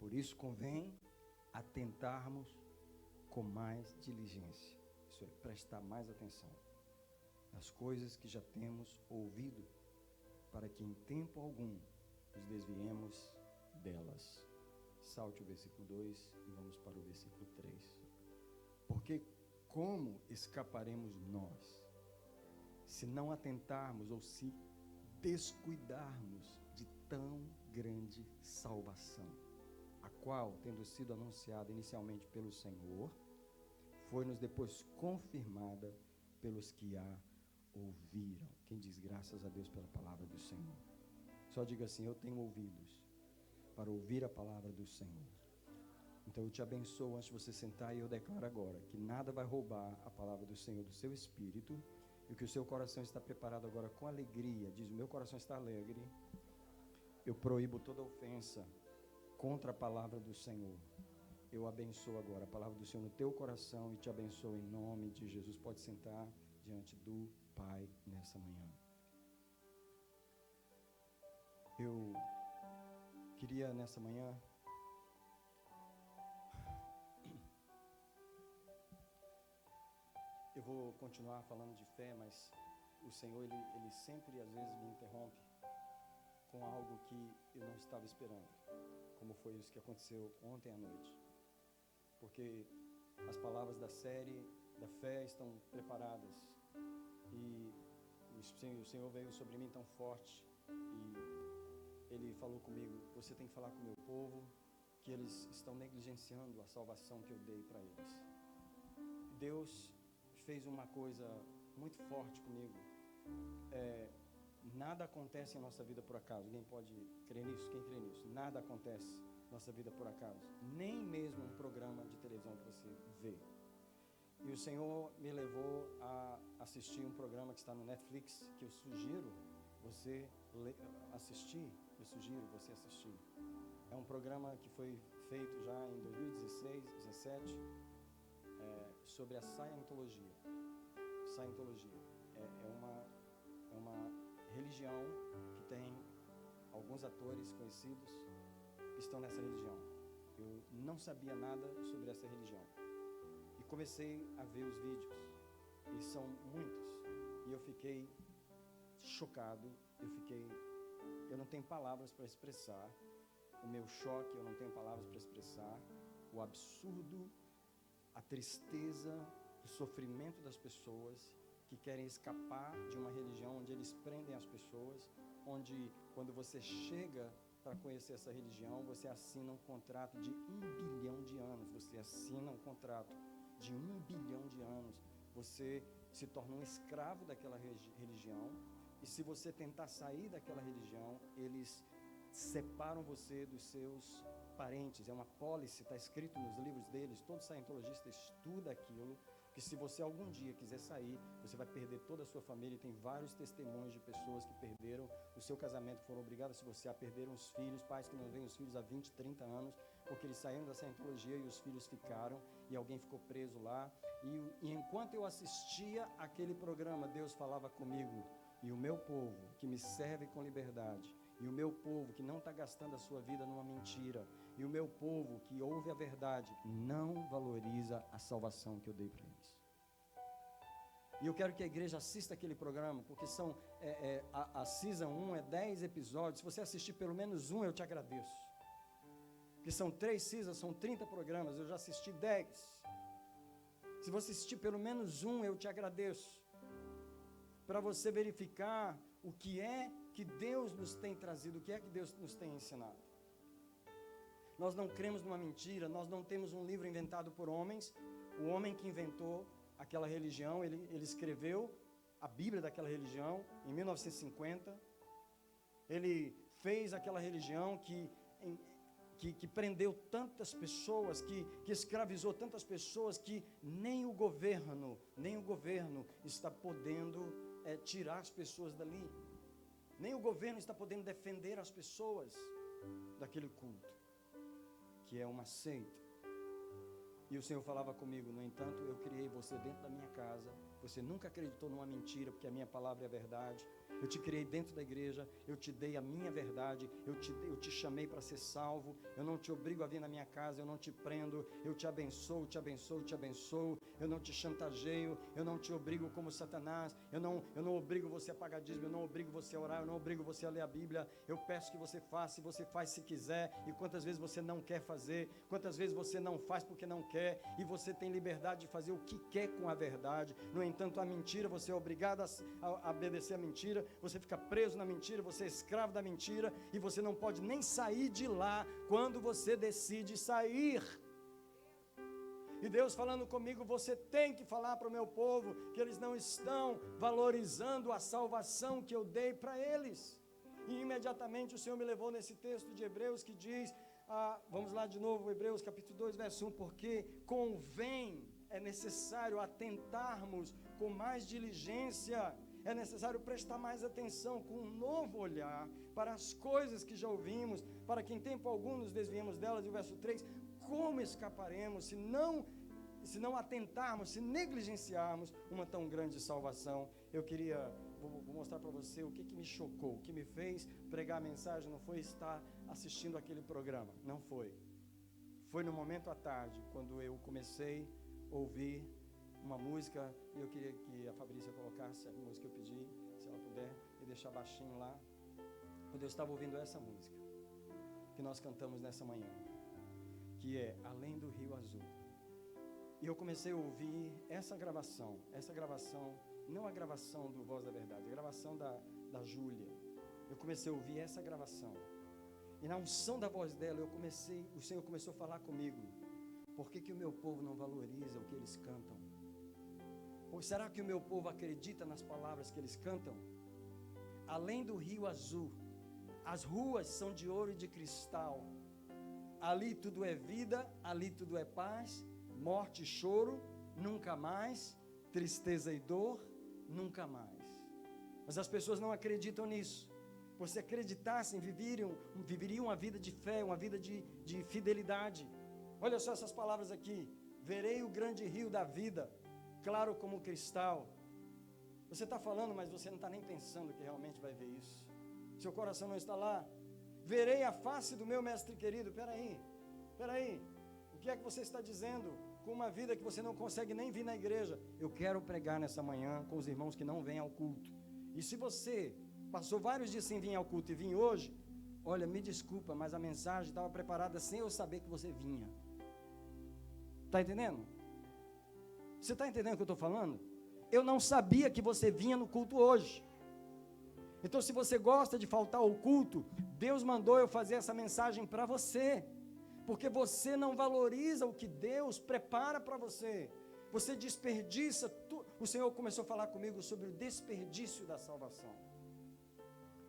Por isso convém atentarmos com mais diligência. Isso é, prestar mais atenção nas coisas que já temos ouvido, para que em tempo algum nos desviemos delas. Salte o versículo 2 e vamos para o versículo 3. Porque como escaparemos nós, se não atentarmos ou se descuidarmos de tão grande salvação, a qual, tendo sido anunciada inicialmente pelo Senhor, foi-nos depois confirmada pelos que a ouviram. Quem diz graças a Deus pela palavra do Senhor? Só diga assim: eu tenho ouvidos para ouvir a palavra do Senhor. Então eu te abençoo antes de você sentar, e eu declaro agora que nada vai roubar a palavra do Senhor do seu espírito, e que o seu coração está preparado agora com alegria. Diz: o meu coração está alegre. Eu proíbo toda ofensa contra a palavra do Senhor. Eu abençoo agora a palavra do Senhor no teu coração e te abençoo em nome de Jesus. Pode sentar diante do Pai nessa manhã. Eu queria nessa manhã eu vou continuar falando de fé, mas o Senhor ele sempre às vezes me interrompe com algo que eu não estava esperando, como foi isso que aconteceu ontem à noite. Porque as palavras da série da fé estão preparadas, e o Senhor veio sobre mim tão forte, e Ele falou comigo: você tem que falar com o meu povo, que eles estão negligenciando a salvação que eu dei para eles. Deus fez uma coisa muito forte comigo. Nada acontece em nossa vida por acaso. Alguém pode crer nisso? Quem crê nisso? Nada acontece em nossa vida por acaso. Nem mesmo um programa de televisão que você vê. E o Senhor me levou a assistir um programa que está no Netflix, que eu sugiro você assistir. Eu sugiro você assistir. É um programa que foi feito já em 2016, 2017, sobre a Scientologia. Scientologia é uma religião que tem alguns atores conhecidos que estão nessa religião. Eu não sabia nada sobre essa religião e comecei a ver os vídeos, e são muitos, e eu fiquei chocado. Eu não tenho palavras para expressar o meu choque, eu não tenho palavras para expressar o absurdo, a tristeza, o sofrimento das pessoas que querem escapar de uma religião onde eles prendem as pessoas, onde quando você chega para conhecer essa religião, você assina um contrato de 1 bilhão de anos, você assina um contrato de 1 bilhão de anos, você se torna um escravo daquela religião, e se você tentar sair daquela religião, eles separam você dos seus parentes. É uma pólice, está escrito nos livros deles, todo cientologista estuda aquilo, que se você algum dia quiser sair, você vai perder toda a sua família. E tem vários testemunhos de pessoas que perderam o seu casamento, foram obrigadas a se divorciar, perderam os filhos, pais que não veem os filhos há 20, 30 anos, porque eles saíram da cientologia e os filhos ficaram, e alguém ficou preso lá. E enquanto eu assistia aquele programa, Deus falava comigo: e o meu povo que me serve com liberdade, e o meu povo que não está gastando a sua vida numa mentira, e o meu povo que ouve a verdade, não valoriza a salvação que eu dei para eles. E eu quero que a igreja assista aquele programa, porque a Season 1 é 10 episódios. Se você assistir pelo menos um, eu te agradeço. Porque são 3 Seasons, são 30 programas, eu já assisti 10. Se você assistir pelo menos um, eu te agradeço. Para você verificar o que é que Deus nos tem trazido, o que é que Deus nos tem ensinado. Nós não cremos numa mentira, nós não temos um livro inventado por homens. O homem que inventou aquela religião, ele escreveu a Bíblia daquela religião em 1950. Ele fez aquela religião que prendeu tantas pessoas, que escravizou tantas pessoas, que nem o governo está podendo tirar as pessoas dali. Nem o governo está podendo defender as pessoas daquele culto, que é uma seita. E o Senhor falava comigo: no entanto, eu criei você dentro da minha casa, Você nunca acreditou numa mentira, porque a minha palavra é a verdade. Eu te criei dentro da igreja, eu te dei a minha verdade, eu te chamei para ser salvo, eu não te obrigo a vir na minha casa, eu não te prendo, eu te abençoo, te abençoo, te abençoo, eu não te chantageio, eu não te obrigo como Satanás, eu não obrigo você a pagar dízimo, eu não obrigo você a orar, eu não obrigo você a ler a Bíblia, eu peço que você faça, e você faz se quiser, e quantas vezes você não quer fazer, quantas vezes você não faz porque não quer, e você tem liberdade de fazer o que quer com a verdade. No entanto, a mentira, você é obrigado a obedecer a mentira, você fica preso na mentira, você é escravo da mentira, e você não pode nem sair de lá quando você decide sair. E Deus falando comigo, você tem que falar para o meu povo que eles não estão valorizando a salvação que eu dei para eles. E imediatamente o Senhor me levou nesse texto de Hebreus que diz, vamos lá de novo, Hebreus capítulo 2, verso 1, porque convém, é necessário atentarmos com mais diligência, é necessário prestar mais atenção, com um novo olhar, para as coisas que já ouvimos, para que em tempo algum nos desviemos delas. E o verso 3, como escaparemos se não atentarmos, se negligenciarmos uma tão grande salvação? Eu vou mostrar para você o que me chocou, o que me fez pregar a mensagem. Não foi estar assistindo aquele programa, não foi. Foi no momento à tarde, quando eu comecei a ouvir uma música, e eu queria que a Fabrícia colocasse a música que eu pedi, se ela puder, e deixar baixinho lá. Quando eu estava ouvindo essa música, que nós cantamos nessa manhã, que é Além do Rio Azul, e eu comecei a ouvir essa gravação, não a gravação do Voz da Verdade, a gravação da Júlia. Eu comecei a ouvir essa gravação, e na unção da voz dela, o Senhor começou a falar comigo. Por que o meu povo não valoriza o que eles cantam? Ou será que o meu povo acredita nas palavras que eles cantam? Além do Rio Azul, as ruas são de ouro e de cristal. Ali tudo é vida, ali tudo é paz, morte e choro, nunca mais, tristeza e dor, nunca mais. Mas as pessoas não acreditam nisso. Por se acreditassem, viveriam uma vida de fé, uma vida de fidelidade. Olha só essas palavras aqui. Verei o grande rio da vida, claro como cristal. Você está falando, mas você não está nem pensando que realmente vai ver isso. Seu coração não está lá. Verei a face do meu mestre querido. Espera aí. O que é que você está dizendo com uma vida que você não consegue nem vir na igreja? Eu quero pregar nessa manhã com os irmãos que não vêm ao culto. E se você passou vários dias sem vir ao culto e vim hoje, olha, me desculpa, mas a mensagem estava preparada sem eu saber que você vinha. Está entendendo? Você está entendendo o que eu estou falando? Eu não sabia que você vinha no culto hoje. Então, se você gosta de faltar ao culto, Deus mandou eu fazer essa mensagem para você, porque você não valoriza o que Deus prepara para você. Você desperdiça. O Senhor começou a falar comigo sobre o desperdício da salvação,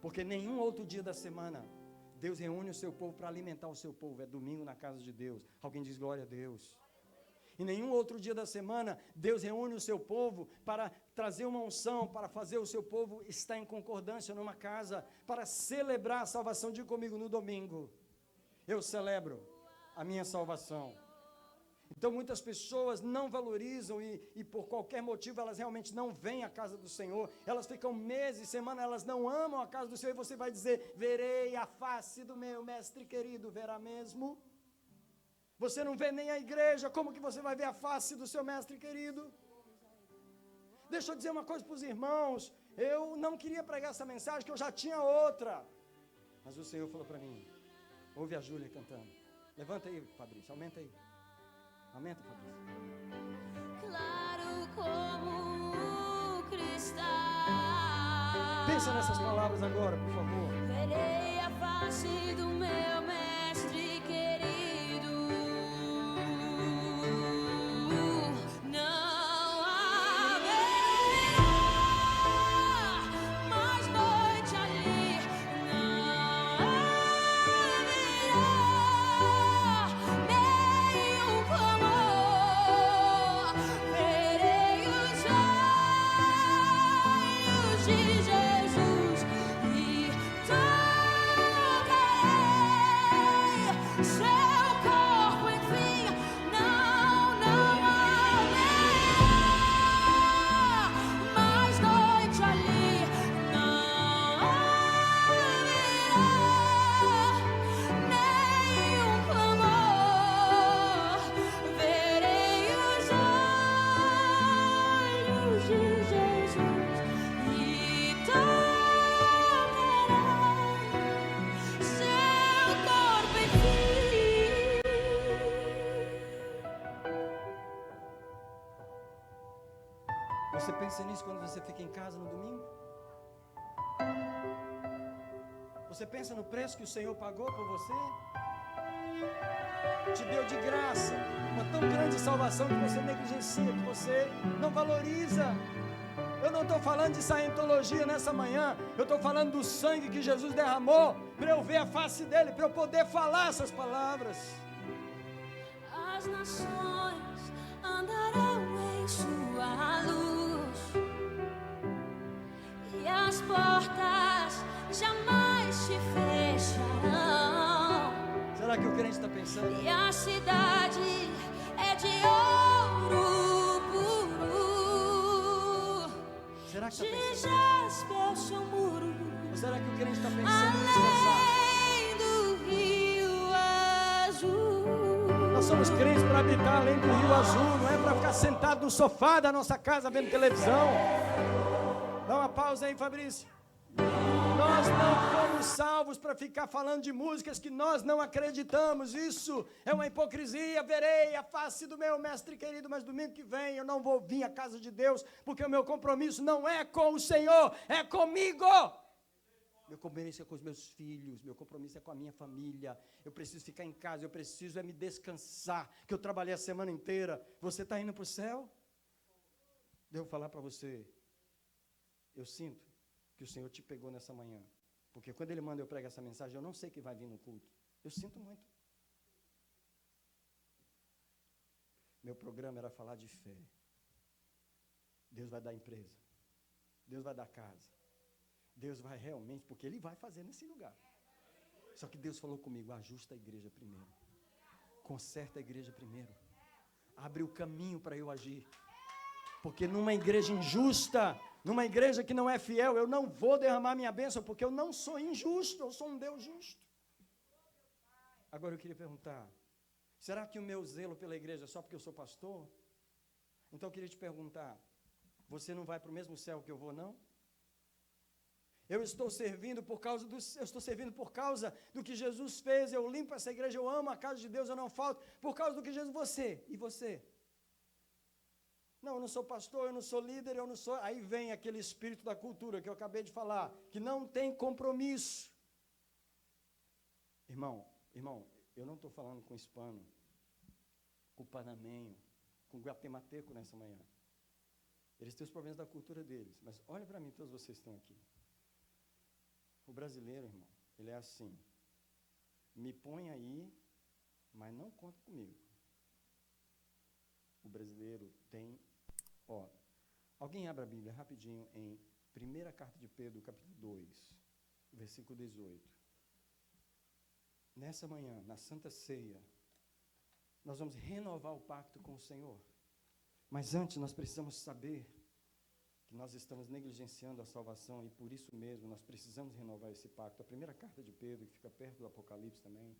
porque nenhum outro dia da semana Deus reúne o seu povo para alimentar o seu povo. É domingo na casa de Deus. Alguém diz glória a Deus. E nenhum outro dia da semana, Deus reúne o seu povo para trazer uma unção, para fazer o seu povo estar em concordância numa casa, para celebrar a salvação. Diga comigo, no domingo, eu celebro a minha salvação. Então muitas pessoas não valorizam e por qualquer motivo elas realmente não vêm à casa do Senhor. Elas ficam meses, semanas, elas não amam a casa do Senhor. E você vai dizer, verei a face do meu mestre querido. Verá mesmo? Você não vê nem a igreja, como que você vai ver a face do seu mestre querido? Deixa eu dizer uma coisa para os irmãos. Eu não queria pregar essa mensagem, que eu já tinha outra. Mas o Senhor falou para mim, ouve a Júlia cantando. Levanta aí, Fabrício, aumenta aí. Aumenta, Fabrício. Claro como o cristal. Pensa nessas palavras agora, por favor. Verei a face do meu mestre querido. Não haverá mais noite ali. Não haverá nenhum clamor. Verei os olhos de Jesus e tocarei Você pensa nisso quando você fica em casa no domingo? Você pensa no preço que o Senhor pagou por você? Te deu de graça uma tão grande salvação que você negligencia, que você não valoriza. Eu não estou falando de cientologia nessa manhã, eu estou falando do sangue que Jesus derramou para eu ver a face dele, para eu poder falar essas palavras. As nações andarão em sua luz e as portas jamais te fecharão. Será que o crente está pensando? E a cidade é de ouro puro. Será que De está pensando? jaspe é o seu muro, Ou será que o crente está pensando em descansar? além do rio azul. Nós somos crentes para habitar além do Rio Azul, não é para ficar sentado no sofá da nossa casa vendo televisão. Dá uma pausa aí, Fabrício. Nós não fomos salvos para ficar falando de músicas que nós não acreditamos. Isso é uma hipocrisia. Verei a face do meu mestre querido, mas domingo que vem eu não vou vir à casa de Deus, porque o meu compromisso não é com o Senhor, é comigo. Meu compromisso é com os meus filhos, meu compromisso é com a minha família. Eu preciso ficar em casa, eu preciso me descansar, que eu trabalhei a semana inteira. Você está indo para o céu? Devo falar para você, eu sinto que o Senhor te pegou nessa manhã, porque quando Ele manda eu pregar essa mensagem, eu não sei que vai vir no culto. Eu sinto muito. Meu programa era falar de fé. Deus vai dar empresa, Deus vai dar casa, Deus vai realmente, porque Ele vai fazer nesse lugar. Só que Deus falou comigo, ajusta a igreja primeiro, conserta a igreja primeiro, abre o caminho para eu agir, porque numa igreja injusta, numa igreja que não é fiel, eu não vou derramar minha bênção, porque eu não sou injusto, eu sou um Deus justo. Agora eu queria perguntar, será que o meu zelo pela igreja é só porque eu sou pastor? Então eu queria te perguntar, você não vai para o mesmo céu que eu vou, não? Eu estou servindo por causa do que Jesus fez, eu limpo essa igreja, eu amo a casa de Deus, eu não falto, por causa do que Jesus, e você? Não, eu não sou pastor, eu não sou líder, eu não sou... Aí vem aquele espírito da cultura que eu acabei de falar, que não tem compromisso. Irmão, eu não estou falando com hispano, com panamenho, com guatemateco nessa manhã. Eles têm os problemas da cultura deles, mas olha para mim, todos vocês estão aqui. O brasileiro, irmão, ele é assim, me põe aí, mas não conta comigo. O brasileiro tem... alguém abra a Bíblia rapidinho em 1ª Carta de Pedro, capítulo 2, versículo 18. Nessa manhã, na Santa Ceia, nós vamos renovar o pacto com o Senhor. Mas antes nós precisamos saber que nós estamos negligenciando a salvação e por isso mesmo nós precisamos renovar esse pacto. A 1ª Carta de Pedro, que fica perto do Apocalipse também,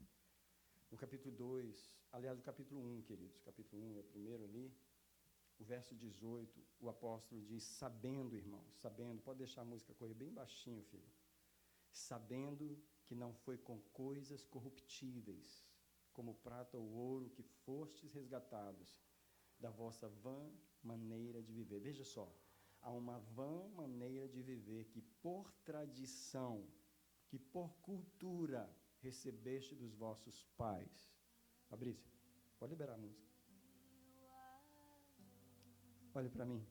no capítulo 2, aliás, o capítulo 1, queridos, capítulo 1 é o primeiro ali, o verso 18, o apóstolo diz, sabendo, irmão, sabendo, pode deixar a música correr bem baixinho, filho, sabendo que não foi com coisas corruptíveis, como prata ou ouro, que fostes resgatados da vossa vã maneira de viver. Veja só, há uma vã maneira de viver que por tradição, que por cultura, recebeste dos vossos pais. Fabrício, pode liberar a música. Olhe para mim.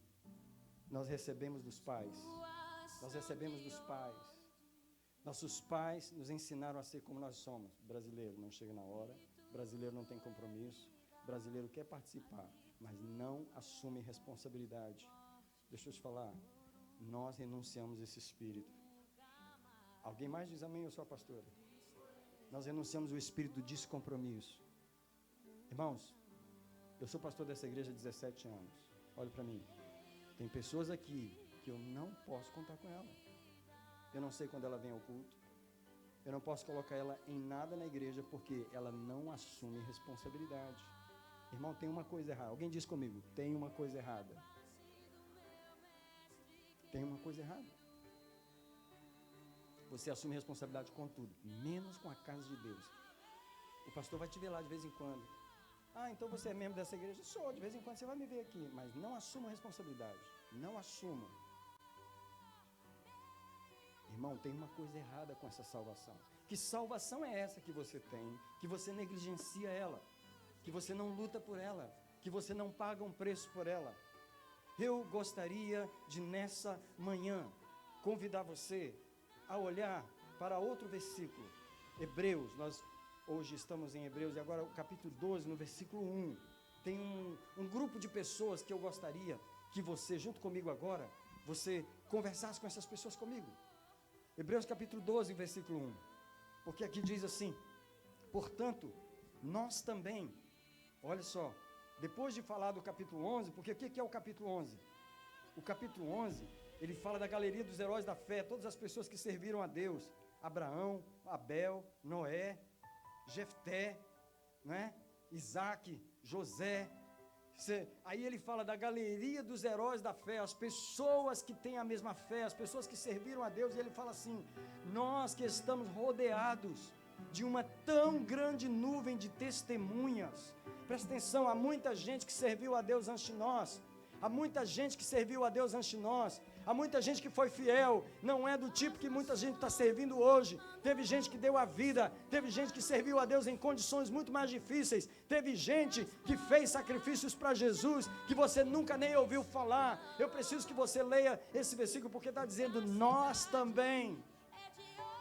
Nós recebemos dos pais. Nós recebemos dos pais. Nossos pais nos ensinaram a ser como nós somos. Brasileiro não chega na hora. Brasileiro não tem compromisso. Brasileiro quer participar, mas não assume responsabilidade. Deixa eu te falar. Nós renunciamos esse espírito. Alguém mais diz amém? Eu sou a pastora. Nós renunciamos o espírito do descompromisso. Irmãos, eu sou pastor dessa igreja há 17 anos. Olha para mim. Tem pessoas aqui que eu não posso contar com ela. Eu não sei quando ela vem ao culto. Eu não posso colocar ela em nada na igreja porque ela não assume responsabilidade. Irmão, tem uma coisa errada. Alguém diz comigo, tem uma coisa errada. Tem uma coisa errada. Você assume responsabilidade com tudo, menos com a casa de Deus. O pastor vai te ver lá de vez em quando. Ah, então você é membro dessa igreja? Sou, de vez em quando você vai me ver aqui, mas não assuma a responsabilidade. não assumam. Irmão, tem uma coisa errada com essa salvação. Que salvação é essa que você tem, que você negligencia ela, que você não luta por ela, que você não paga um preço por ela? Eu gostaria de, nessa manhã, convidar você a olhar para outro versículo. Hebreus, nós hoje estamos em Hebreus, e agora o capítulo 12, no versículo 1. Tem um grupo de pessoas que eu gostaria que você, junto comigo agora, você conversasse com essas pessoas comigo. Hebreus capítulo 12, versículo 1. Porque aqui diz assim: portanto, nós também, olha só, depois de falar do capítulo 11, porque o que é o capítulo 11? O capítulo 11, ele fala da galeria dos heróis da fé, todas as pessoas que serviram a Deus: Abraão, Abel, Noé, Jefté, né? Isaac, José. Aí ele fala da galeria dos heróis da fé, as pessoas que têm a mesma fé, as pessoas que serviram a Deus, e ele fala assim: nós que estamos rodeados de uma tão grande nuvem de testemunhas. Presta atenção, há muita gente que serviu a Deus antes de nós, há muita gente que serviu a Deus antes de nós, há muita gente que foi fiel, não é do tipo que muita gente está servindo hoje. Teve gente que deu a vida, teve gente que serviu a Deus em condições muito mais difíceis, teve gente que fez sacrifícios para Jesus, que você nunca nem ouviu falar. Eu preciso que você leia esse versículo, porque está dizendo: nós também,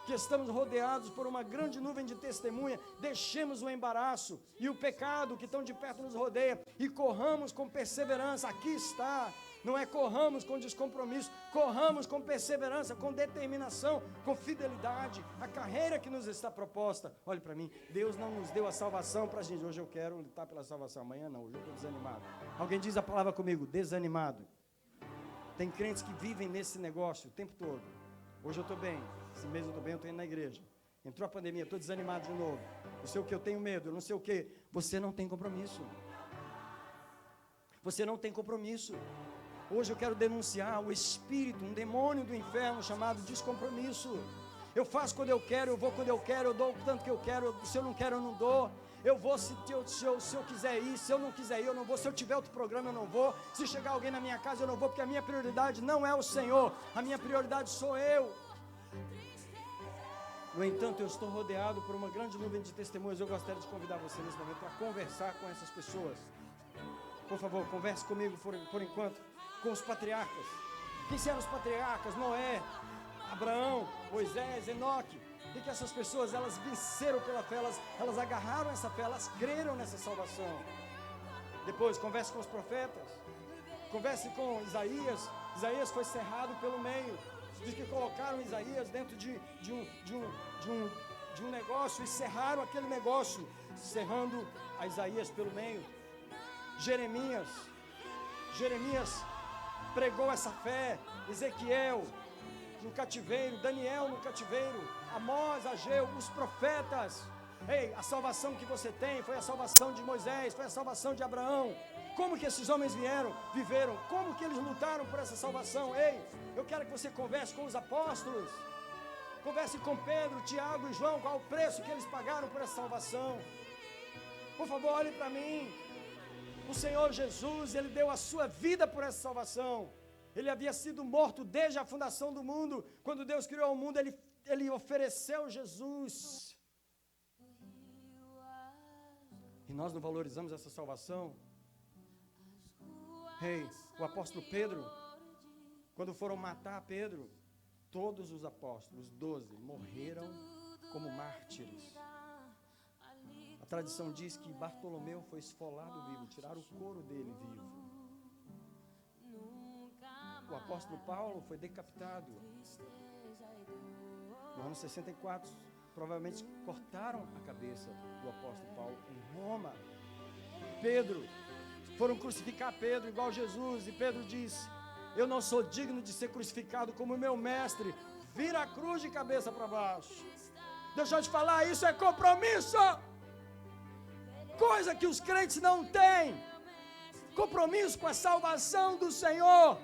que estamos rodeados por uma grande nuvem de testemunha, deixemos o embaraço e o pecado que tão de perto nos rodeia, e corramos com perseverança. Aqui está. Não é corramos com descompromisso, corramos com perseverança, com determinação, com fidelidade, a carreira que nos está proposta. Olhe para mim, Deus não nos deu a salvação para a gente: hoje eu quero lutar pela salvação, amanhã não, hoje eu estou desanimado. Alguém diz a palavra comigo: desanimado. Tem crentes que vivem nesse negócio o tempo todo. Hoje eu estou bem, esse mês eu estou bem, eu estou indo na igreja. Entrou a pandemia, estou desanimado de novo. Não sei o que, eu tenho medo, eu não sei o que. Você não tem compromisso. Você não tem compromisso. Hoje eu quero denunciar o espírito, um demônio do inferno chamado descompromisso. Eu faço quando eu quero, eu vou quando eu quero, eu dou o tanto que eu quero, se eu não quero eu não dou. Eu vou se eu quiser ir, se eu não quiser ir eu não vou, se eu tiver outro programa eu não vou, se chegar alguém na minha casa eu não vou, porque a minha prioridade não é o Senhor, a minha prioridade sou eu. No entanto, eu estou rodeado por uma grande nuvem de testemunhas. Eu gostaria de convidar você nesse momento para conversar com essas pessoas. Por favor, converse comigo por enquanto com os patriarcas. Quem eram os patriarcas? Noé, Abraão, Moisés, Enoque. E que essas pessoas, elas venceram pela fé, elas agarraram essa fé, elas creram nessa salvação. Depois, converse com os profetas. Converse com Isaías. Isaías foi cerrado pelo meio. Diz que colocaram Isaías dentro de um negócio e cerraram aquele negócio, cerrando a Isaías pelo meio. Jeremias pregou essa fé. Ezequiel no cativeiro, Daniel no cativeiro, Amós, Ageu, os profetas. Ei, a salvação que você tem foi a salvação de Moisés, foi a salvação de Abraão. Como que esses homens viveram? Como que eles lutaram por essa salvação? Ei, eu quero que você converse com os apóstolos. Converse com Pedro, Tiago e João, qual o preço que eles pagaram por essa salvação. Por favor, olhe para mim. O Senhor Jesus, Ele deu a sua vida por essa salvação. Ele havia sido morto desde a fundação do mundo. Quando Deus criou o mundo, Ele ofereceu Jesus. E nós não valorizamos essa salvação. Ei, o apóstolo Pedro, quando foram matar Pedro, todos os apóstolos, 12, morreram como mártires. A tradição diz que Bartolomeu foi esfolado vivo, tiraram o couro dele vivo. O apóstolo Paulo foi decapitado. No ano 64, provavelmente cortaram a cabeça do apóstolo Paulo em Roma. Pedro, foram crucificar Pedro igual Jesus, e Pedro diz: eu não sou digno de ser crucificado como meu mestre. Vira a cruz de cabeça para baixo. Deixa eu te falar, isso é compromisso. Coisa que os crentes não têm. Compromisso com a salvação do Senhor.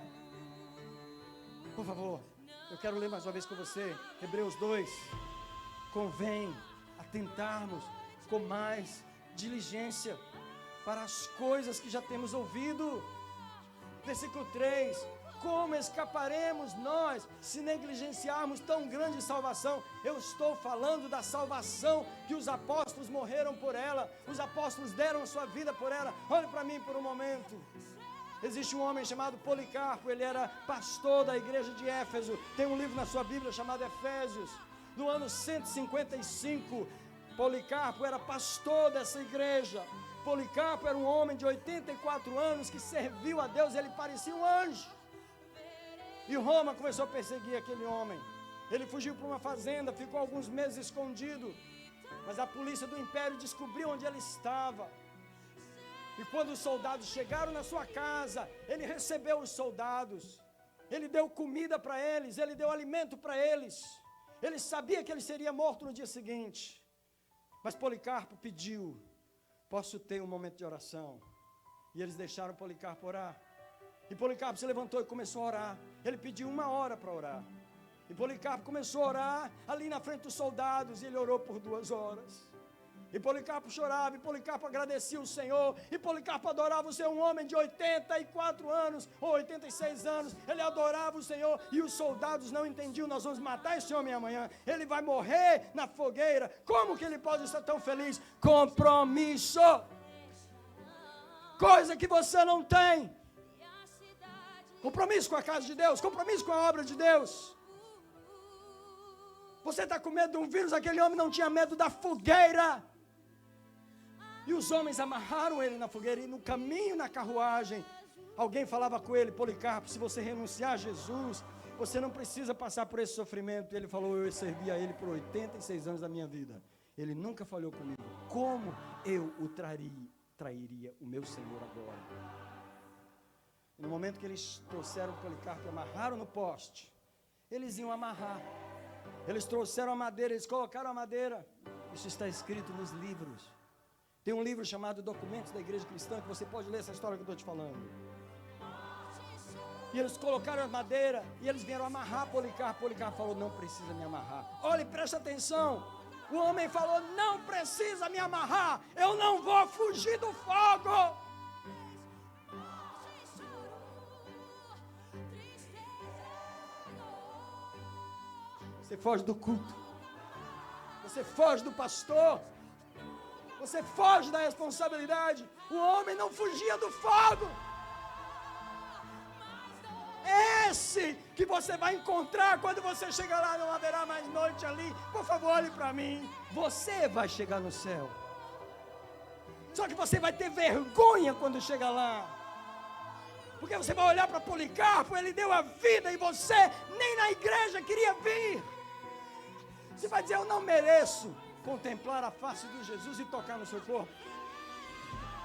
Por favor, eu quero ler mais uma vez com você, Hebreus 2. Convém atentarmos com mais diligência para as coisas que já temos ouvido. Versículo 3, Como escaparemos nós se negligenciarmos tão grande salvação? Eu estou falando da salvação que os apóstolos morreram por ela. Os apóstolos deram sua vida por ela. Olhe para mim por um momento. Existe um homem chamado Policarpo. Ele era pastor da igreja de Éfeso. Tem um livro na sua Bíblia chamado Efésios. No ano 155, Policarpo era pastor dessa igreja. Policarpo era um homem de 84 anos que serviu a Deus. Ele parecia um anjo. E Roma começou a perseguir aquele homem. Ele fugiu para uma fazenda, ficou alguns meses escondido. Mas a polícia do império descobriu onde ele estava. E quando os soldados chegaram na sua casa, ele recebeu os soldados. Ele deu comida para eles, ele deu alimento para eles. Ele sabia que ele seria morto no dia seguinte. Mas Policarpo pediu: posso ter um momento de oração? E eles deixaram Policarpo orar. E Policarpo se levantou e começou a orar. Ele pediu 1 hora para orar. E Policarpo começou a orar ali na frente dos soldados. E ele orou por 2 horas. E Policarpo chorava, e Policarpo agradecia o Senhor. E Policarpo adorava o Senhor, um homem de 84 anos, ou 86 anos. Ele adorava o Senhor, e os soldados não entendiam: nós vamos matar esse homem amanhã. Ele vai morrer na fogueira. Como que ele pode estar tão feliz? Compromisso. Coisa que você não tem. Compromisso com a casa de Deus, compromisso com a obra de Deus. Você está com medo de um vírus? Aquele homem não tinha medo da fogueira. E os homens amarraram ele na fogueira. E no caminho, na carruagem, alguém falava com ele: Policarpo, se você renunciar a Jesus, você não precisa passar por esse sofrimento. E ele falou: eu servi a ele por 86 anos da minha vida. Ele nunca falhou comigo. Como eu o trairia o meu Senhor agora? No momento que eles trouxeram Policarpo e amarraram no poste, eles iam amarrar. Eles trouxeram a madeira, eles colocaram a madeira. Isso está escrito nos livros. Tem um livro chamado Documentos da Igreja Cristã, que você pode ler essa história que eu estou te falando. E eles colocaram a madeira, e eles vieram amarrar Policarpo. Policarpo falou: não precisa me amarrar. Olha, presta atenção. O homem falou: não precisa me amarrar. Eu não vou fugir do fogo. Você foge do culto. Você foge do pastor. Você foge da responsabilidade. O homem não fugia do fogo. Esse que você vai encontrar quando você chegar lá. Não haverá mais noite ali. Por favor, olhe para mim. Você vai chegar no céu. Só que você vai ter vergonha quando chegar lá. Porque você vai olhar para Policarpo. Ele deu a vida e você nem na igreja queria vir. Você vai dizer: eu não mereço contemplar a face de Jesus e tocar no seu corpo.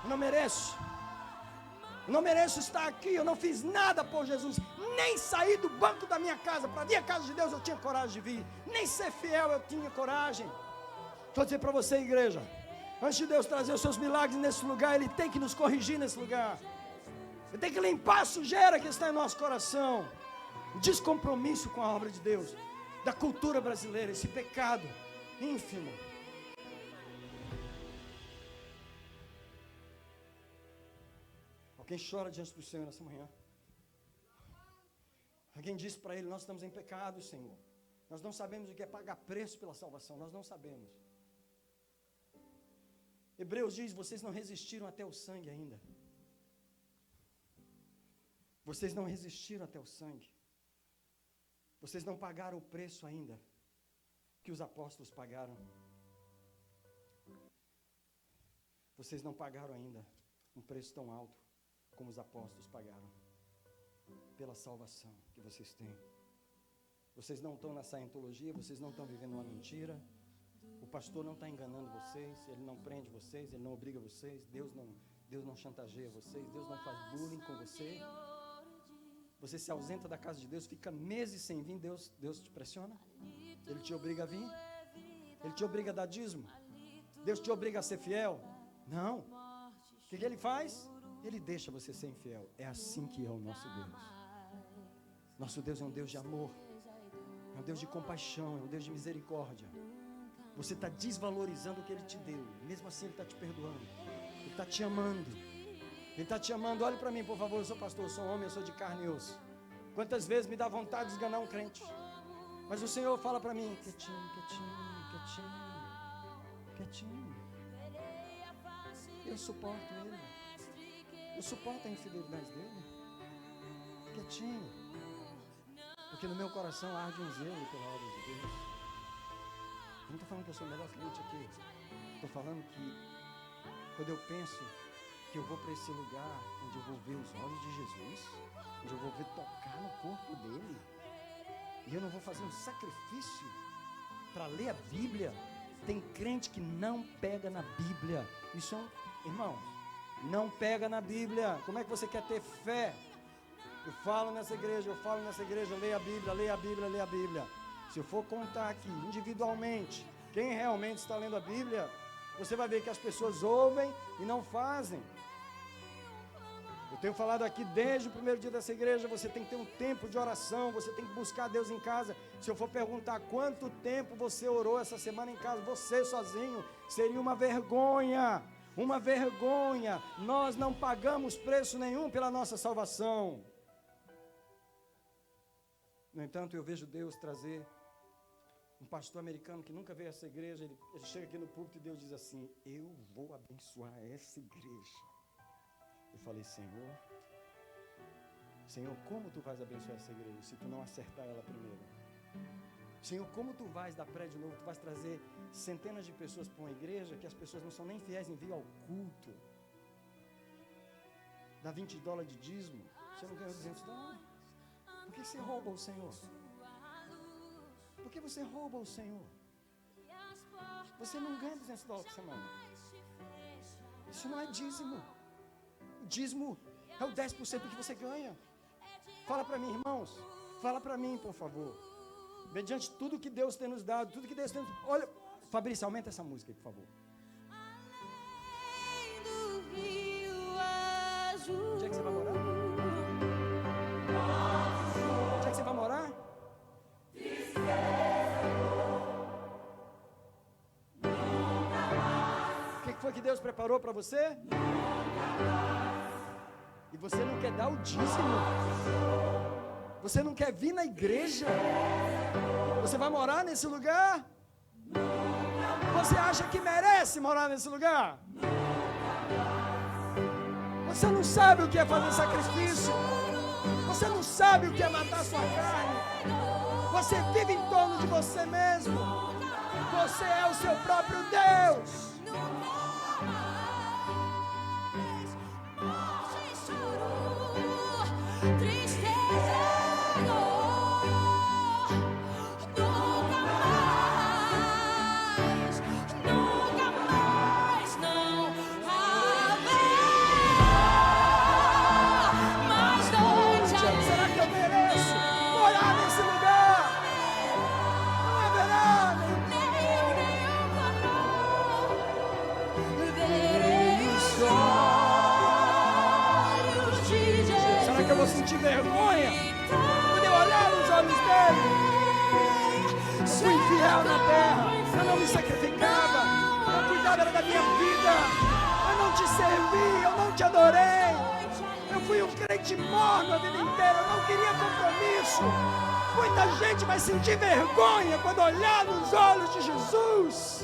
Eu não mereço. Eu não mereço estar aqui. Eu não fiz nada por Jesus. Nem sair do banco da minha casa para vir à casa de Deus eu tinha coragem de vir. Nem ser fiel eu tinha coragem. Vou dizer para você, igreja: antes de Deus trazer os seus milagres nesse lugar, Ele tem que nos corrigir nesse lugar. Ele tem que limpar a sujeira que está em nosso coração. O descompromisso com a obra de Deus, da cultura brasileira, esse pecado ínfimo. Alguém chora diante do Senhor nessa manhã. Alguém diz para Ele: nós estamos em pecado, Senhor. Nós não sabemos o que é pagar preço pela salvação. Nós não sabemos. Hebreus diz: vocês não resistiram até o sangue ainda. Vocês não resistiram até o sangue. Vocês não pagaram o preço ainda que os apóstolos pagaram. Vocês não pagaram ainda um preço tão alto como os apóstolos pagaram pela salvação que vocês têm. Vocês não estão na scientologia, vocês não estão vivendo uma mentira. O pastor não está enganando vocês, ele não prende vocês, ele não obriga vocês, Deus não chantageia vocês, Deus não faz bullying com você. Você se ausenta da casa de Deus, fica meses sem vir, Deus te pressiona? Ele te obriga a vir? Ele te obriga a dar dízimo? Deus te obriga a ser fiel? Não. O que Ele faz? Ele deixa você ser infiel. É assim que é o nosso Deus. Nosso Deus é um Deus de amor, é um Deus de compaixão, é um Deus de misericórdia. Você está desvalorizando o que Ele te deu, mesmo assim Ele está te perdoando, Ele está te amando. Ele está te amando. Olhe para mim, por favor. Eu sou pastor, eu sou homem, eu sou de carne e osso. Quantas vezes me dá vontade de esganar um crente. Mas o Senhor fala para mim, quietinho, quietinho, quietinho, quietinho. Eu suporto ele. Eu suporto a infidelidade dele. Quietinho. Porque no meu coração arde um zelo pela obra de Deus. Eu não estou falando que eu sou o melhor crente aqui. Estou falando que quando eu penso que eu vou para esse lugar onde eu vou ver os olhos de Jesus, onde eu vou ver tocar no corpo dele, e eu não vou fazer um sacrifício para ler a Bíblia. Tem crente que não pega na Bíblia. Isso é um... Irmãos, não pega na Bíblia. Como é que você quer ter fé? Eu falo nessa igreja, leia a Bíblia, leia a Bíblia, leia a Bíblia. Se eu for contar aqui, individualmente, quem realmente está lendo a Bíblia, você vai ver que as pessoas ouvem e não fazem. Eu tenho falado aqui desde o primeiro dia dessa igreja, você tem que ter um tempo de oração, você tem que buscar Deus em casa. Se eu for perguntar quanto tempo você orou essa semana em casa, você sozinho, seria uma vergonha. Uma vergonha. Nós não pagamos preço nenhum pela nossa salvação. No entanto, eu vejo Deus trazer um pastor americano que nunca veio a essa igreja. Ele chega aqui no púlpito e Deus diz assim: eu vou abençoar essa igreja. Eu falei: Senhor, como tu vais abençoar essa igreja se tu não acertar ela primeiro? Senhor, como tu vais dar prédio novo? Tu vais trazer centenas de pessoas para uma igreja que as pessoas não são nem fiéis em vir ao culto. Dá $20 de dízimo, você não ganhou $200. Por que você rouba o Senhor? Por que você rouba o Senhor? Você não ganha $200 por semana. Isso não é dízimo. O dízimo é o 10% do que você ganha. Fala para mim, irmãos. Fala para mim, por favor. Mediante tudo que Deus tem nos dado, tudo que Deus tem nos... Olha, Fabrício, aumenta essa música aí, por favor. Onde é que você vai morar? Onde é que você vai morar? O que foi que Deus preparou para você? E você não quer dar o dízimo? Você não quer vir na igreja? Você vai morar nesse lugar? Você acha que merece morar nesse lugar? Você não sabe o que é fazer sacrifício. Você não sabe o que é matar sua carne. Você vive em torno de você mesmo. Você é o seu próprio Deus. Sentir vergonha quando eu olhar nos olhos dele. Eu fui infiel na terra, eu não me sacrificava, eu cuidava da minha vida, eu não te servi, eu não te adorei, eu fui um crente morno a vida inteira, eu não queria compromisso. Muita gente vai sentir vergonha quando olhar nos olhos de Jesus.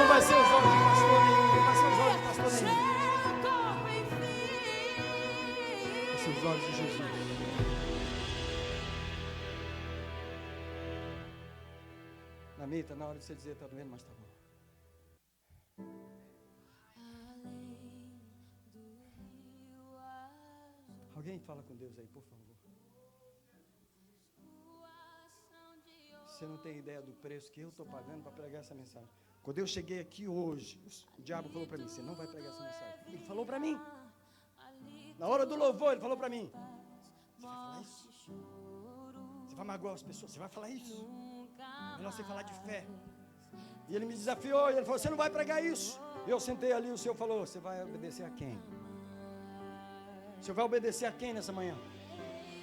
Vai ser os olhos de pastor nenhum, vai ser os olhos de pastor nenhum. Vai ser os olhos de Jesus. Namita, na hora de você dizer, está doendo, mas está bom. Alguém fala com Deus aí, por favor. Você não tem ideia do preço que eu estou pagando para pregar essa mensagem. Quando eu cheguei aqui hoje, o diabo falou para mim: você não vai pregar essa mensagem. Ele falou para mim. Na hora do louvor, ele falou para mim: você vai falar isso? Você vai magoar as pessoas? Você vai falar isso? Melhor você falar de fé. E ele me desafiou, e ele falou: você não vai pregar isso. E eu sentei ali, o Senhor falou: você vai obedecer a quem? Você vai obedecer a quem nessa manhã?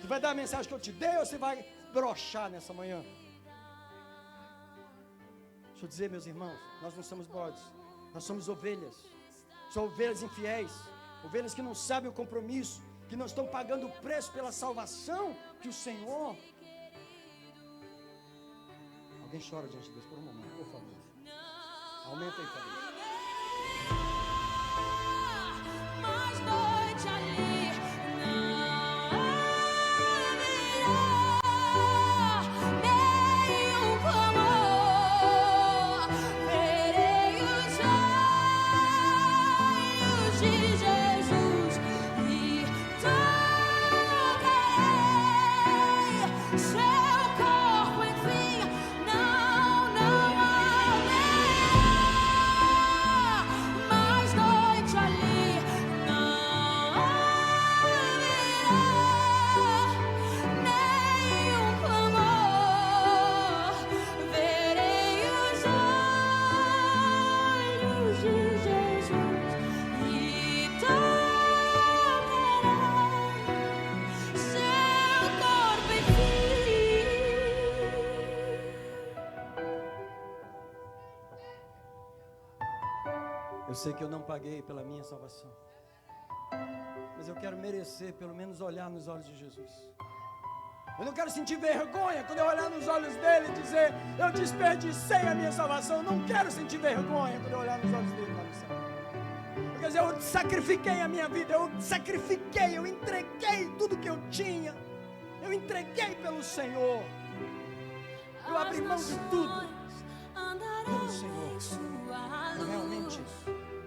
Você vai dar a mensagem que eu te dei ou você vai broxar nessa manhã? Deixa eu dizer, meus irmãos, nós não somos bodes. Nós somos ovelhas. São ovelhas infiéis. Ovelhas que não sabem o compromisso, que não estão pagando o preço pela salvação que o Senhor... Alguém chora diante de Deus por um momento, por favor. Aumenta aí, Fabrício. Mais noite ali não haverá nenhum clamor. Verei os olhos de Jesus e tocarei seu corpo, enfim. Não haverá mais noite ali, não haverá nenhum clamor. Verei os olhos de Jesus e tocarei seu corpo, enfim. Eu sei que eu não paguei pela minha salvação, mas eu quero merecer pelo menos olhar nos olhos de Jesus. Eu não quero sentir vergonha quando eu olhar nos olhos dele e dizer: eu desperdicei a minha salvação. Eu não quero sentir vergonha quando eu olhar nos olhos dele lá no céu. Quer dizer, eu sacrifiquei a minha vida, eu entreguei tudo que eu tinha, eu entreguei pelo Senhor, eu abri mão de tudo pelo Senhor. Eu realmente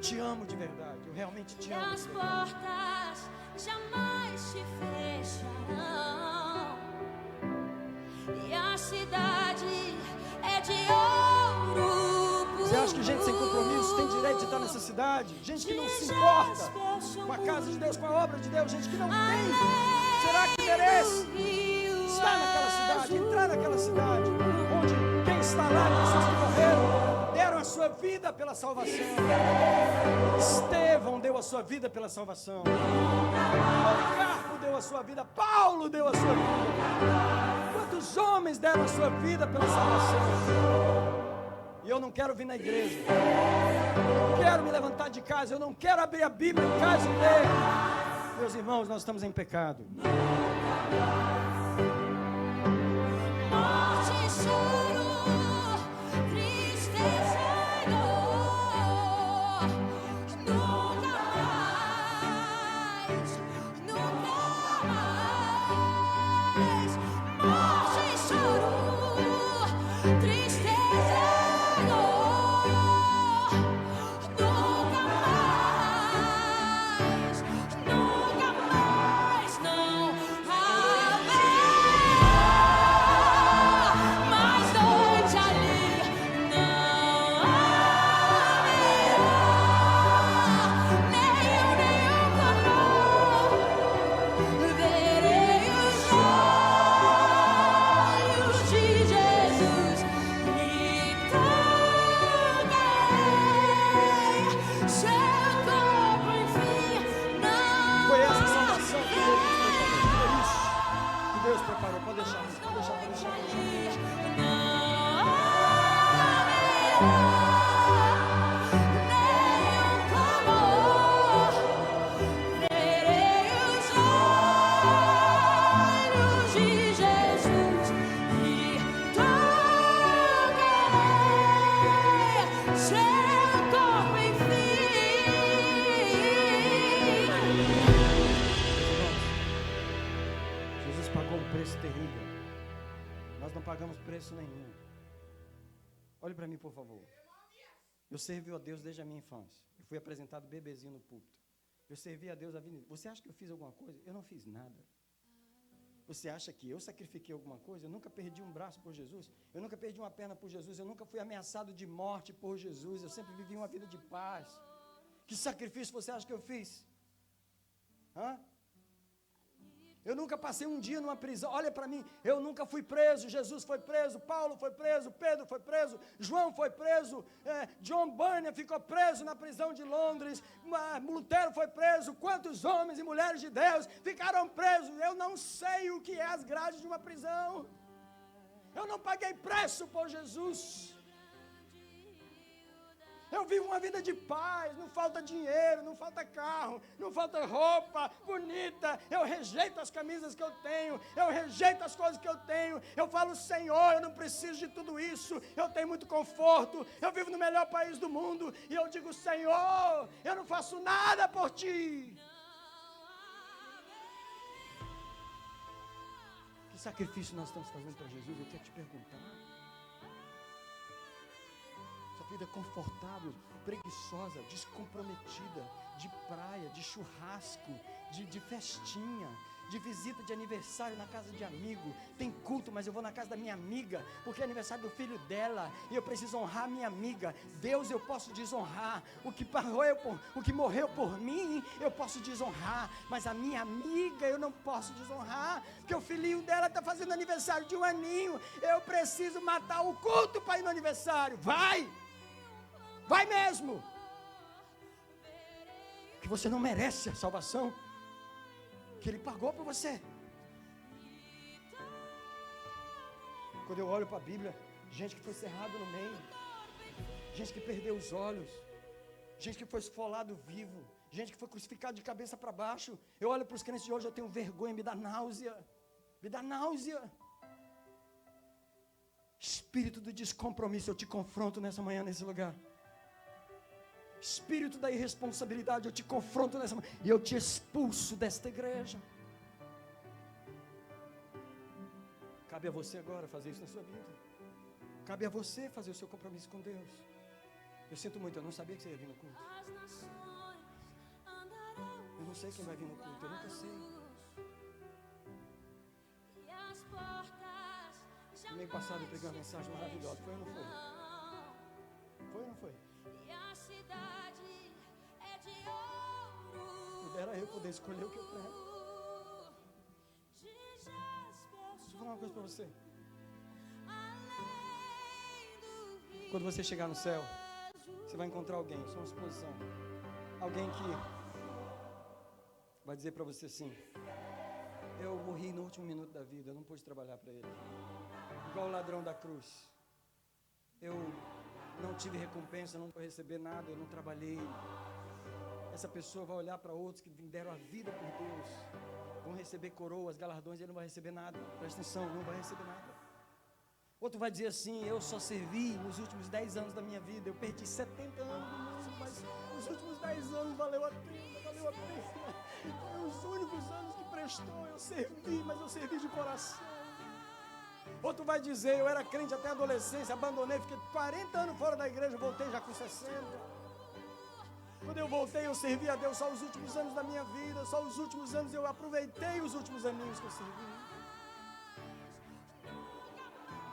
te amo de verdade, eu realmente te E amo as de verdade. portas jamais se fecharão, e a cidade é de ouro puro. Você acha que gente sem compromisso tem direito de estar nessa cidade? Gente que não se importa com a casa de Deus, com a obra de Deus, gente que não tem. Será que merece estar naquela cidade, entrar naquela cidade, onde quem está lá, pessoas que morreram, deram a sua vida pela salvação? Estevão deu a sua vida pela salvação. Policarpo deu a sua vida. Paulo deu a sua vida. Quantos homens deram a sua vida pela salvação? E eu não quero vir na igreja, eu não quero me levantar de casa, eu não quero abrir a Bíblia em casa e ler. Meus irmãos, nós estamos em pecado. Morte, choro, tristeza e dor. Nunca mais. Morte, choro, tristeza e dor. Nunca mais, não haverá mais noite ali, não haverá nenhum clamor. Verei os olhos de Jesus e tocarei seu corpo, enfim. Foi essa salvação que Deus nos preparou. Foi isso que Deus preparou. Pode deixar, pode deixar, pode deixar, pode deixar. Jesus pagou um preço terrível. Nós não pagamos preço nenhum. Olhe para mim, por favor. Eu servi a Deus desde a minha infância. Eu fui apresentado bebezinho no púlpito. Eu servi a Deus a vida. Você acha que eu fiz alguma coisa? Eu não fiz nada. Você acha que eu sacrifiquei alguma coisa? Eu nunca perdi um braço por Jesus. Eu nunca perdi uma perna por Jesus. Eu nunca fui ameaçado de morte por Jesus. Eu sempre vivi uma vida de paz. Que sacrifício você acha que eu fiz? Hã? Eu nunca passei um dia numa prisão. Olha para mim, eu nunca fui preso. Jesus foi preso, Paulo foi preso, Pedro foi preso, João foi preso, John Bunyan ficou preso na prisão de Londres, Lutero foi preso. Quantos homens e mulheres de Deus ficaram presos? Eu não sei o que é as grades de uma prisão. Eu não paguei preço por Jesus. Eu vivo uma vida de paz, não falta dinheiro, não falta carro, não falta roupa bonita. Eu rejeito as camisas que eu tenho, eu rejeito as coisas que eu tenho. Eu falo, Senhor, eu não preciso de tudo isso, eu tenho muito conforto, eu vivo no melhor país do mundo. E eu digo, Senhor, eu não faço nada por Ti. Que sacrifício nós estamos fazendo para Jesus? Eu quero te perguntar. Vida confortável, preguiçosa, descomprometida, de praia, de churrasco, de festinha, de visita de aniversário na casa de amigo. Tem culto, mas eu vou na casa da minha amiga, porque é aniversário do filho dela, e eu preciso honrar minha amiga. Deus eu posso desonrar, o que morreu por mim, eu posso desonrar, mas a minha amiga eu não posso desonrar, porque o filhinho dela está fazendo aniversário de 1 aninho, eu preciso matar o culto para ir no aniversário. Vai mesmo, que você não merece a salvação que Ele pagou por você. Quando eu olho para a Bíblia, gente que foi cerrado no meio, gente que perdeu os olhos, gente que foi esfolado vivo, gente que foi crucificado de cabeça para baixo. Eu olho para os crentes de hoje, eu tenho vergonha, me dá náusea, Espírito do descompromisso, eu te confronto nessa manhã, nesse lugar. Espírito da irresponsabilidade, eu te confronto nessa manhã e eu te expulso desta igreja. Cabe a você agora fazer isso na sua vida. Cabe a você fazer o seu compromisso com Deus. Eu sinto muito, eu não sabia que você ia vir no culto. Eu não sei quem vai vir no culto, eu nunca sei. Domingo passado eu peguei uma mensagem maravilhosa, foi ou não foi? Foi ou não foi? Pudera eu poder escolher o que eu quero. Deixa eu falar uma coisa para você. Quando você chegar no céu, você vai encontrar alguém, só uma suposição. Alguém que vai dizer para você assim: eu morri no último minuto da vida, eu não pude trabalhar para Ele. Igual o ladrão da cruz. Eu não tive recompensa, não vou receber nada, eu não trabalhei. Essa pessoa vai olhar para outros que deram a vida por Deus, vão receber coroas, galardões, ele não vai receber nada. Presta atenção, não vai receber nada. Outro vai dizer assim: eu só servi nos últimos 10 anos da minha vida, eu perdi 70 anos do mundo, mas os últimos 10 anos valeu a pena. Foi os únicos anos que prestou, eu servi, mas eu servi de coração. Outro vai dizer: eu era crente até a adolescência, abandonei, fiquei 40 anos fora da igreja, voltei já com 60. Quando eu voltei, eu servi a Deus só os últimos anos da minha vida, só os últimos anos eu aproveitei os últimos aninhos que eu servi.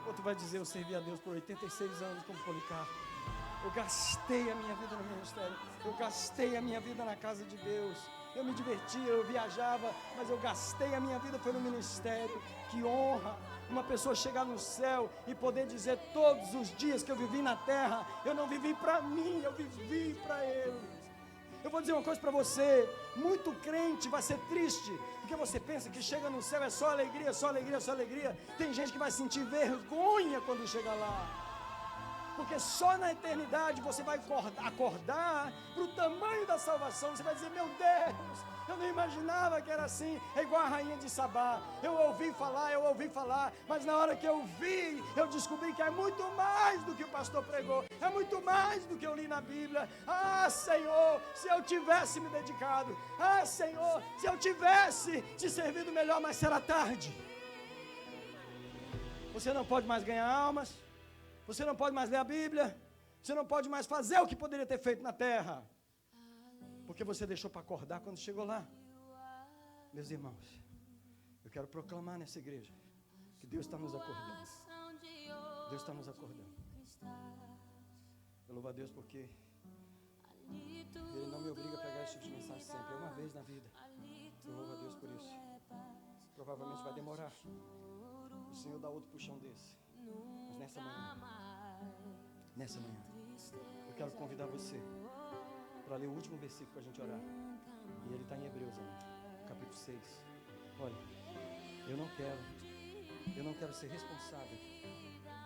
Outro vai dizer: eu servi a Deus por 86 anos como Policarpo. Eu gastei a minha vida no ministério, eu gastei a minha vida na casa de Deus. Eu me divertia, eu viajava, mas eu gastei a minha vida, foi no ministério. Que honra uma pessoa chegar no céu e poder dizer: todos os dias que eu vivi na terra, eu não vivi para mim, eu vivi para Ele. Eu vou dizer uma coisa para você: muito crente vai ser triste, porque você pensa que chega no céu é só alegria, só alegria, só alegria. Tem gente que vai sentir vergonha quando chega lá. Porque só na eternidade você vai acordar para o tamanho da salvação. Você vai dizer: meu Deus, eu não imaginava que era assim. É igual a rainha de Sabá. Eu ouvi falar, mas na hora que eu vi, eu descobri que é muito mais do que o pastor pregou. É muito mais do que eu li na Bíblia. Ah, Senhor, se eu tivesse me dedicado. Ah, Senhor, se eu tivesse te servido melhor, mas será tarde. Você não pode mais ganhar almas. Você não pode mais ler a Bíblia. Você não pode mais fazer o que poderia ter feito na terra, porque você deixou para acordar quando chegou lá. Meus irmãos, eu quero proclamar nessa igreja que Deus está nos acordando. Deus está nos acordando. Eu louvo a Deus porque Ele não me obriga a pregar esse tipo de mensagem sempre. É uma vez na vida. Eu louvo a Deus por isso. Provavelmente vai demorar o Senhor dar outro puxão desse. Mas nessa manhã, eu quero convidar você para ler o último versículo para a gente orar. E ele está em Hebreus, capítulo 6. Olha, eu não quero ser responsável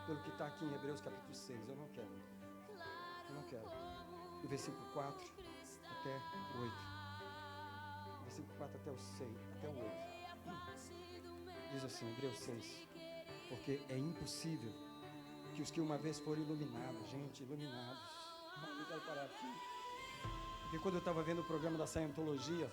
pelo que está aqui em Hebreus capítulo 6. Eu não quero. Eu não quero. Do versículo 4 até o 8. Versículo 4 até o 6, até o 8. Diz assim, Hebreus 6. Porque é impossível que os que uma vez foram iluminados, gente, iluminados. Não quero parar aqui. Porque quando eu estava vendo o programa da Scientologia,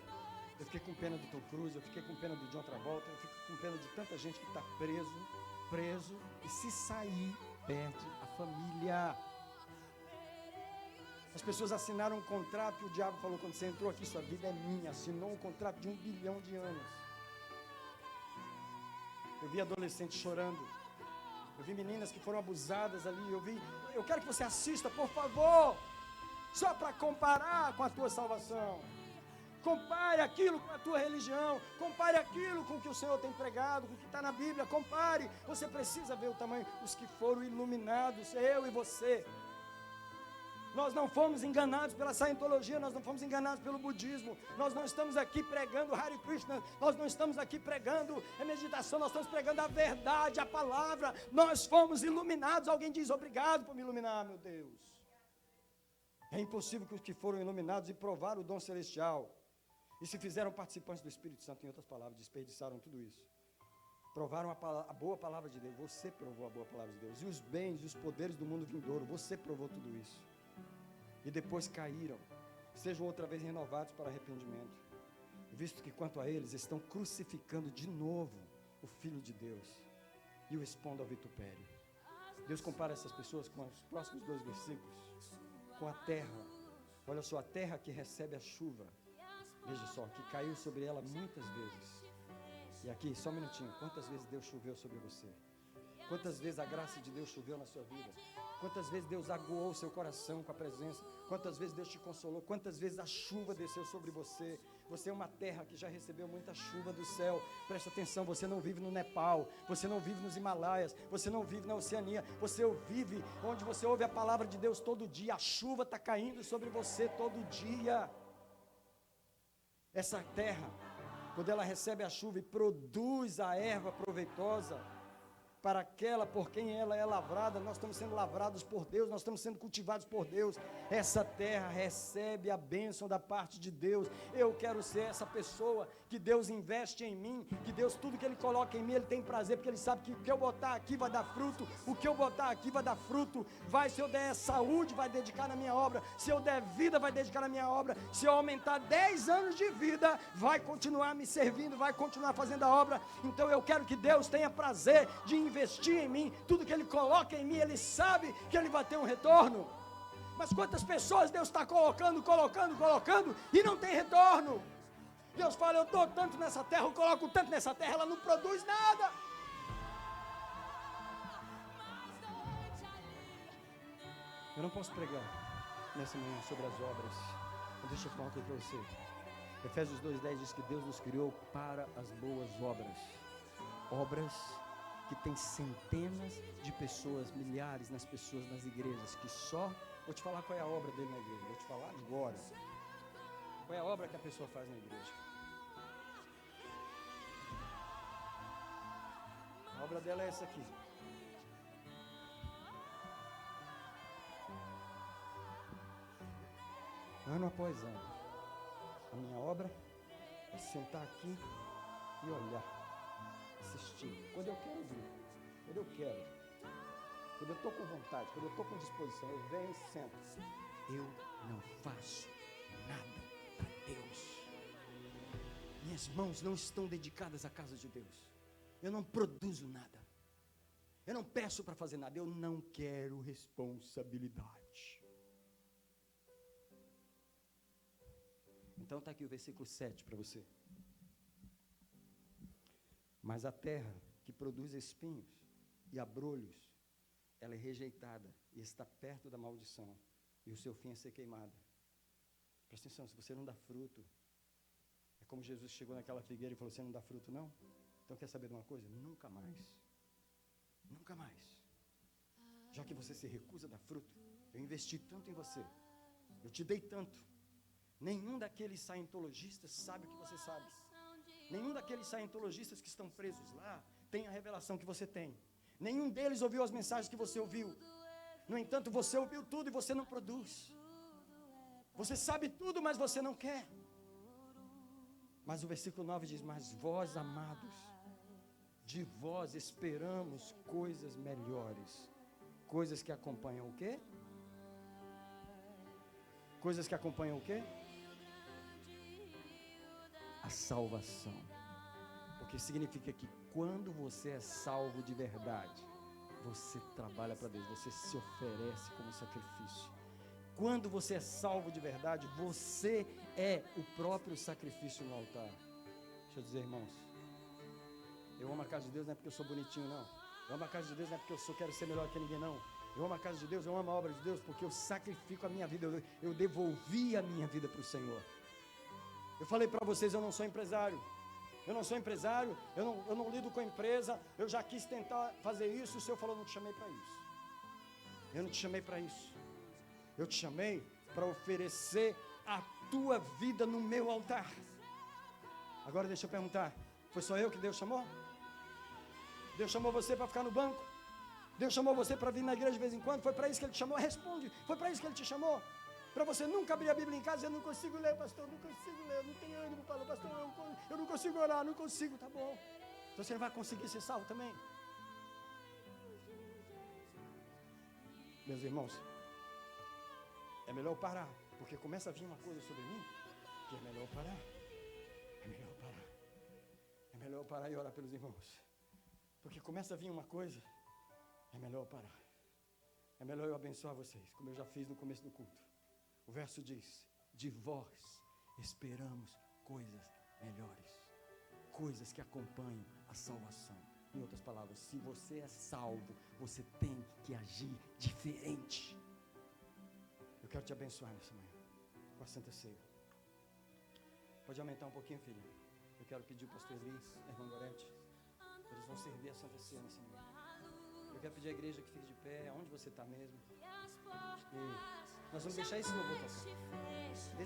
eu fiquei com pena do Tom Cruise, eu fiquei com pena do John Travolta, eu fico com pena de tanta gente que está preso, e se sair, perde a família. As pessoas assinaram um contrato que o diabo falou, quando você entrou aqui, sua vida é minha. Assinou um contrato de 1 bilhão de anos. Eu vi adolescentes chorando. Eu vi meninas que foram abusadas ali. Eu quero que você assista, por favor. Só para comparar com a tua salvação. Compare aquilo com a tua religião. Compare aquilo com o que o Senhor tem pregado, com o que está na Bíblia. Compare. Você precisa ver o tamanho. Os que foram iluminados, eu e você. Nós não fomos enganados pela Scientologia, nós não fomos enganados pelo budismo, nós não estamos aqui pregando Hare Krishna, nós não estamos aqui pregando meditação, nós estamos pregando a verdade, a palavra, nós fomos iluminados. Alguém diz, obrigado por me iluminar, meu Deus. É impossível que os que foram iluminados e provaram o dom celestial, e se fizeram participantes do Espírito Santo, em outras palavras, desperdiçaram tudo isso. Provaram a boa palavra de Deus, você provou a boa palavra de Deus, e os bens e os poderes do mundo vindouro, você provou tudo isso. E depois caíram, sejam outra vez renovados para arrependimento, visto que quanto a eles estão crucificando de novo o Filho de Deus e o expondo ao vitupério. Deus compara essas pessoas com os próximos 2 versículos, com a terra. Olha só, a terra que recebe a chuva, veja só, que caiu sobre ela muitas vezes. E aqui, só um minutinho, quantas vezes Deus choveu sobre você? Quantas vezes a graça de Deus choveu na sua vida? Quantas vezes Deus aguou o seu coração com a presença? Quantas vezes Deus te consolou? Quantas vezes a chuva desceu sobre você? Você é uma terra que já recebeu muita chuva do céu. Presta atenção, você não vive no Nepal, você não vive nos Himalaias, você não vive na Oceania, você vive onde você ouve a palavra de Deus todo dia. A chuva está caindo sobre você todo dia. Essa terra, quando ela recebe a chuva e produz a erva proveitosa, para aquela por quem ela é lavrada, nós estamos sendo lavrados por Deus, nós estamos sendo cultivados por Deus. Essa terra recebe a bênção da parte de Deus. Eu quero ser essa pessoa que Deus investe em mim, que Deus, tudo que Ele coloca em mim, Ele tem prazer, porque Ele sabe que o que eu botar aqui vai dar fruto, o que eu botar aqui vai dar fruto. Se eu der saúde, vai dedicar na minha obra, se eu der vida, vai dedicar na minha obra, se eu aumentar 10 anos de vida, vai continuar me servindo, vai continuar fazendo a obra. Então eu quero que Deus tenha prazer de investir em mim, tudo que Ele coloca em mim, Ele sabe que Ele vai ter um retorno. Mas quantas pessoas Deus está colocando e não tem retorno? Deus fala, eu dou tanto nessa terra, eu coloco tanto nessa terra, ela não produz nada. Eu não posso pregar nessa manhã sobre as obras, mas deixa eu falar uma coisa para você. Efésios 2:10 diz que Deus nos criou para as boas obras. Obras que tem centenas de pessoas, milhares nas pessoas nas igrejas, que só... Vou te falar qual é a obra dele na igreja, vou te falar agora. Qual é a obra que a pessoa faz na igreja? A obra dela é essa aqui. Ano após ano, a minha obra é sentar aqui e olhar, assistir, quando eu quero vir, quando eu quero. Quando eu estou com vontade, quando eu estou com disposição, eu venho e sento. Eu não faço nada para Deus. Minhas mãos não estão dedicadas à casa de Deus. Eu não produzo nada. Eu não peço para fazer nada. Eu não quero responsabilidade. Então está aqui o versículo 7 para você. Mas a terra que produz espinhos e abrolhos, ela é rejeitada e está perto da maldição, e o seu fim é ser queimada. Presta atenção, se você não dá fruto, é como Jesus chegou naquela figueira e falou, você não dá fruto não? Então quer saber de uma coisa? Nunca mais. Nunca mais. Já que você se recusa a dar fruto, eu investi tanto em você, eu te dei tanto. Nenhum daqueles scientologistas sabe o que você sabe. Nenhum daqueles scientologistas que estão presos lá tem a revelação que você tem. Nenhum deles ouviu as mensagens que você ouviu. No entanto, você ouviu tudo e você não produz. Você sabe tudo, mas você não quer. Mas o versículo 9 diz: mas vós, amados, de vós esperamos coisas melhores. Coisas que acompanham o quê? Coisas que acompanham o quê? A salvação. Porque significa que quando você é salvo de verdade, você trabalha para Deus, você se oferece como sacrifício. Quando você é salvo de verdade, você é o próprio sacrifício no altar. Deixa eu dizer, irmãos, eu amo a casa de Deus não é porque eu sou bonitinho, não. Eu amo a casa de Deus não é porque eu quero ser melhor que ninguém, não. Eu amo a casa de Deus, eu amo a obra de Deus porque eu sacrifico a minha vida, eu devolvi a minha vida para o Senhor. Eu falei para vocês, eu não sou empresário. Eu não sou empresário, eu não lido com a empresa, eu já quis tentar fazer isso, o Senhor falou, não te chamei para isso. Eu não te chamei para isso. Eu te chamei para oferecer a tua vida no meu altar. Agora deixa eu perguntar, foi só eu que Deus chamou? Deus chamou você para ficar no banco? Deus chamou você para vir na igreja de vez em quando? Foi para isso que Ele te chamou? Responde, foi para isso que Ele te chamou? Para você nunca abrir a Bíblia em casa, eu não consigo ler, pastor, não consigo ler, eu não tenho ânimo para ler, pastor, eu não consigo orar, não consigo, tá bom. Então você não vai conseguir ser salvo também. Meus irmãos, é melhor parar, porque começa a vir uma coisa sobre mim, que é melhor parar. É melhor parar. É melhor parar e orar pelos irmãos. Porque começa a vir uma coisa, é melhor parar. É melhor eu abençoar vocês, como eu já fiz no começo do culto. O verso diz: de vós esperamos coisas melhores, coisas que acompanham a salvação. Em outras palavras, se você é salvo, você tem que agir diferente. Eu quero te abençoar nessa manhã, com a Santa Ceia. Pode aumentar um pouquinho, filho? Eu quero pedir o pastor Elis, a irmã Gorete, eles vão servir a Santa Ceia nessa manhã. Eu quero pedir à igreja que fique de pé, onde você está mesmo. E nós vamos deixar esse louvor tocar.